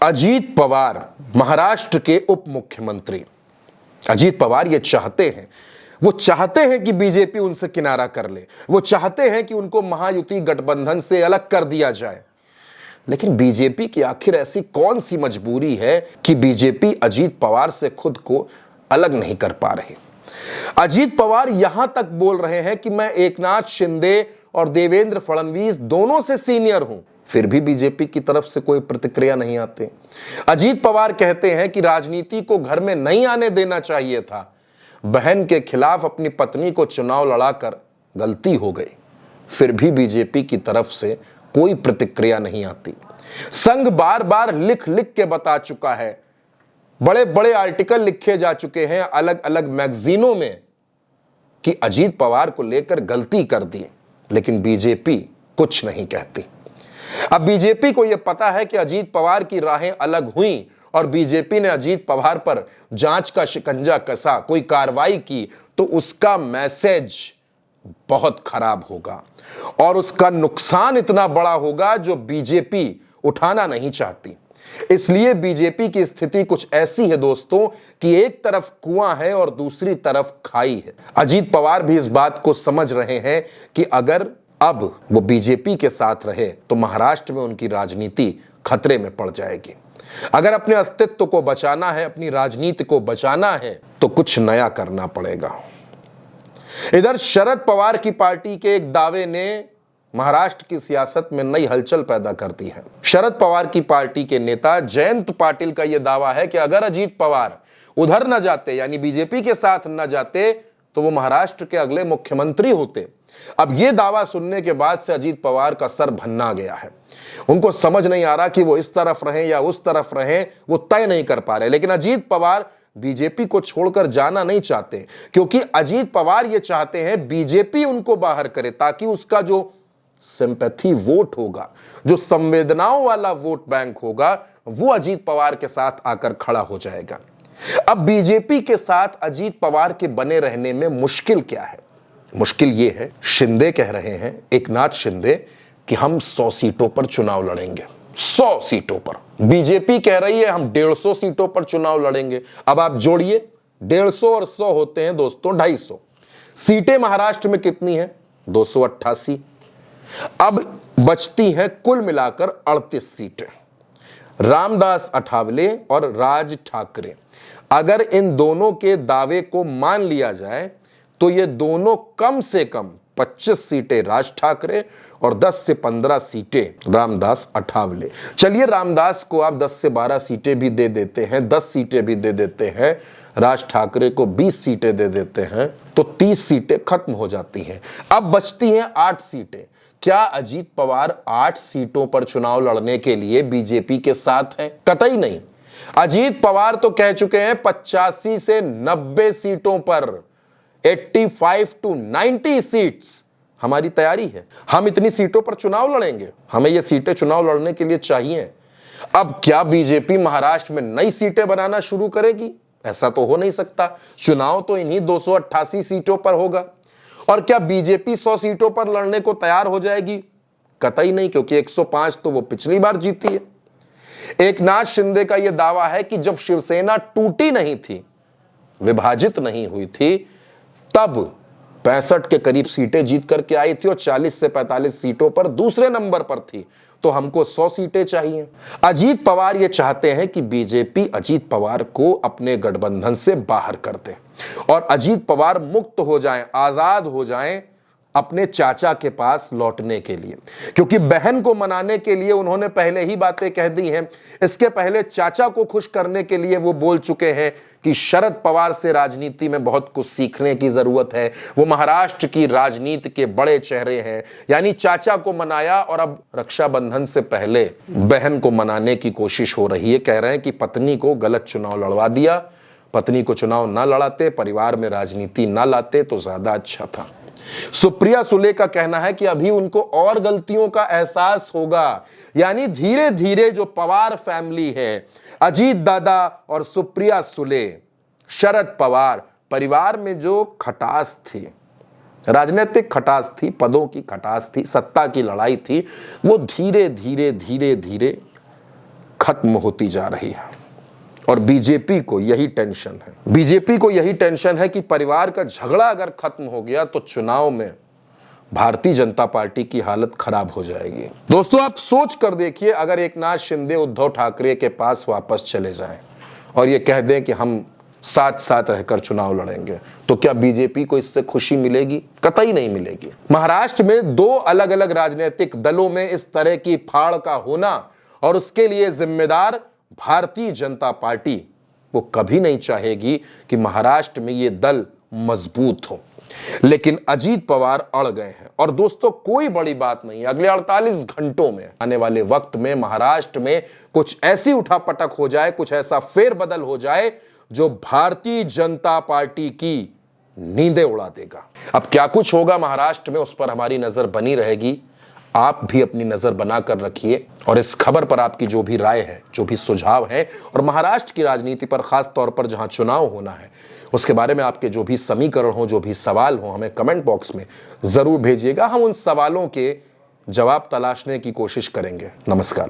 अजीत पवार महाराष्ट्र के उप मुख्यमंत्री, अजीत पवार ये चाहते हैं, वो चाहते हैं कि बीजेपी उनसे किनारा कर ले, वो चाहते हैं कि उनको महायुति गठबंधन से अलग कर दिया जाए। लेकिन बीजेपी की आखिर ऐसी कौन सी मजबूरी है कि बीजेपी अजीत पवार से खुद को अलग नहीं कर पा रही। अजीत पवार यहां तक बोल रहे हैं कि मैं एकनाथ शिंदे और देवेंद्र फडणवीस दोनों से सीनियर हूं, फिर भी बीजेपी की तरफ से कोई प्रतिक्रिया नहीं आती। अजीत पवार कहते हैं कि राजनीति को घर में नहीं आने देना चाहिए था, बहन के खिलाफ अपनी पत्नी को चुनाव लड़ाकर गलती हो गई, फिर भी बीजेपी की तरफ से कोई प्रतिक्रिया नहीं आती। संघ बार बार लिख लिख के बता चुका है, बड़े बड़े आर्टिकल लिखे जा चुके हैं अलग अलग मैगजीनों में कि अजीत पवार को लेकर गलती कर दी, लेकिन बीजेपी कुछ नहीं कहती। अब बीजेपी को यह पता है कि अजीत पवार की राहें अलग हुई और बीजेपी ने अजीत पवार पर जांच का शिकंजा कसा, कोई कार्रवाई की, तो उसका मैसेज बहुत खराब होगा और उसका नुकसान इतना बड़ा होगा जो बीजेपी उठाना नहीं चाहती। इसलिए बीजेपी की स्थिति कुछ ऐसी है दोस्तों कि एक तरफ कुआं है और दूसरी तरफ खाई है। अजीत पवार भी इस बात को समझ रहे हैं कि अगर अब वो बीजेपी के साथ रहे तो महाराष्ट्र में उनकी राजनीति खतरे में पड़ जाएगी। अगर अपने अस्तित्व को बचाना है, अपनी राजनीति को बचाना है, तो कुछ नया करना पड़ेगा। इधर शरद पवार की पार्टी के एक दावे ने महाराष्ट्र की सियासत में नई हलचल पैदा कर दी है। शरद पवार की पार्टी के नेता जयंत पाटिल का यह दावा है कि अगर अजीत पवार उधर न जाते, यानी बीजेपी के साथ न जाते, तो वो महाराष्ट्र के अगले मुख्यमंत्री होते। अब यह दावा सुनने के बाद से अजीत पवार का सर भन्ना गया है। उनको समझ नहीं आ रहा कि वो इस तरफ रहें या उस तरफ रहें, वो तय नहीं कर पा रहे। लेकिन अजीत पवार बीजेपी को छोड़कर जाना नहीं चाहते, क्योंकि अजीत पवार ये चाहते हैं बीजेपी उनको बाहर करे, ताकि उसका जो सिंपैथी वोट होगा, जो संवेदनाओं वाला वोट बैंक होगा, वो अजीत पवार के साथ आकर खड़ा हो जाएगा। अब बीजेपी के साथ अजीत पवार के बने रहने में मुश्किल क्या है? मुश्किल ये है, शिंदे कह रहे हैं, एकनाथ शिंदे, कि हम 100 सीटों पर चुनाव लड़ेंगे। 100 सीटों पर। बीजेपी कह रही है हम 150 सीटों पर चुनाव लड़ेंगे। अब आप जोड़िए, 150 और 100 होते हैं दोस्तों 250। सीटें महाराष्ट्र में कितनी हैं? 288। अब बचती हैं कुल मिलाकर 38 सीटें। रामदास अठावले और राज ठाकरे, अगर इन दोनों के दावे को मान लिया जाए तो ये दोनों कम से कम 25 सीटें राज ठाकरे और 10 से 15 सीटें रामदास अठावले। चलिए रामदास को आप 10 से 12 सीटें भी दे देते हैं, 10 सीटें भी दे देते हैं, राज ठाकरे को 20 सीटें दे देते हैं, तो 30 सीटें खत्म हो जाती हैं। अब बचती हैं 8 सीटें। क्या अजीत पवार 8 सीटों पर चुनाव लड़ने के लिए बीजेपी के साथ हैं? कतई नहीं। अजीत पवार तो कह चुके हैं 85 से 90 सीटों पर, 85 to 90 सीट्स हमारी तैयारी है। हम इतनी सीटों पर चुनाव लड़ेंगे, हमें ये सीटें चुनाव लड़ने के लिए चाहिए। अब क्या बीजेपी महाराष्ट्र में नई सीटें बनाना शुरू करेगी? ऐसा तो हो नहीं सकता। चुनाव तो इन्हीं 288 सीटों पर होगा। और क्या बीजेपी 100 सीटों पर लड़ने को तैयार हो जाएगी? कतई नहीं, क्योंकि 105 तो वो पिछली बार जीती है। एकनाथ शिंदे का यह दावा है कि जब शिवसेना टूटी नहीं थी, विभाजित नहीं हुई थी, तब 65 के करीब सीटें जीत करके आई थी और 40 से 45 सीटों पर दूसरे नंबर पर थी, तो हमको 100 सीटें चाहिए। अजीत पवार ये चाहते हैं कि बीजेपी अजीत पवार को अपने गठबंधन से बाहर कर दे और अजीत पवार मुक्त हो जाएं, आजाद हो जाएं अपने चाचा के पास लौटने के लिए, क्योंकि बहन को मनाने के लिए उन्होंने पहले ही बातें कह दी हैं। इसके पहले चाचा को खुश करने के लिए वो बोल चुके हैं कि शरद पवार से राजनीति में बहुत कुछ सीखने की जरूरत है, वो महाराष्ट्र की राजनीति के बड़े चेहरे हैं। यानी चाचा को मनाया और अब रक्षाबंधन से पहले बहन को मनाने की कोशिश हो रही है। कह रहे हैं कि पत्नी को गलत चुनाव लड़वा दिया, पत्नी को चुनाव ना लड़ाते, परिवार में राजनीति ना लाते तो ज्यादा अच्छा था। सुप्रिया सुले का कहना है कि अभी उनको और गलतियों का एहसास होगा। यानी धीरे धीरे जो पवार फैमिली है, अजीत दादा और सुप्रिया सुले, शरद पवार परिवार में जो खटास थी, राजनीतिक खटास थी, पदों की खटास थी, सत्ता की लड़ाई थी, वो धीरे धीरे धीरे धीरे खत्म होती जा रही है। और बीजेपी को यही टेंशन है, बीजेपी को यही टेंशन है कि परिवार का झगड़ा अगर खत्म हो गया तो चुनाव में भारतीय जनता पार्टी की हालत खराब हो जाएगी। दोस्तों, आप सोच कर देखिए, अगर एकनाथ शिंदे उद्धव ठाकरे के पास वापस चले जाएं और ये कह दें कि हम साथ साथ रहकर चुनाव लड़ेंगे, तो क्या बीजेपी को इससे खुशी मिलेगी? कतई नहीं मिलेगी। महाराष्ट्र में दो अलग अलग राजनीतिक दलों में इस तरह की फाड़ का होना और उसके लिए जिम्मेदार भारतीय जनता पार्टी, वो कभी नहीं चाहेगी कि महाराष्ट्र में ये दल मजबूत हो। लेकिन अजीत पवार अड़ गए हैं। और दोस्तों, कोई बड़ी बात नहीं, अगले 48 घंटों में आने वाले वक्त में महाराष्ट्र में कुछ ऐसी उठापटक हो जाए, कुछ ऐसा फेरबदल हो जाए जो भारतीय जनता पार्टी की नींदें उड़ा देगा। अब क्या कुछ होगा महाराष्ट्र में, उस पर हमारी नजर बनी रहेगी। आप भी अपनी नजर बनाकर रखिए और इस खबर पर आपकी जो भी राय है, जो भी सुझाव है, और महाराष्ट्र की राजनीति पर खास तौर पर जहां चुनाव होना है उसके बारे में आपके जो भी समीकरण हो, जो भी सवाल हो, हमें कमेंट बॉक्स में जरूर भेजिएगा। हम उन सवालों के जवाब तलाशने की कोशिश करेंगे। नमस्कार।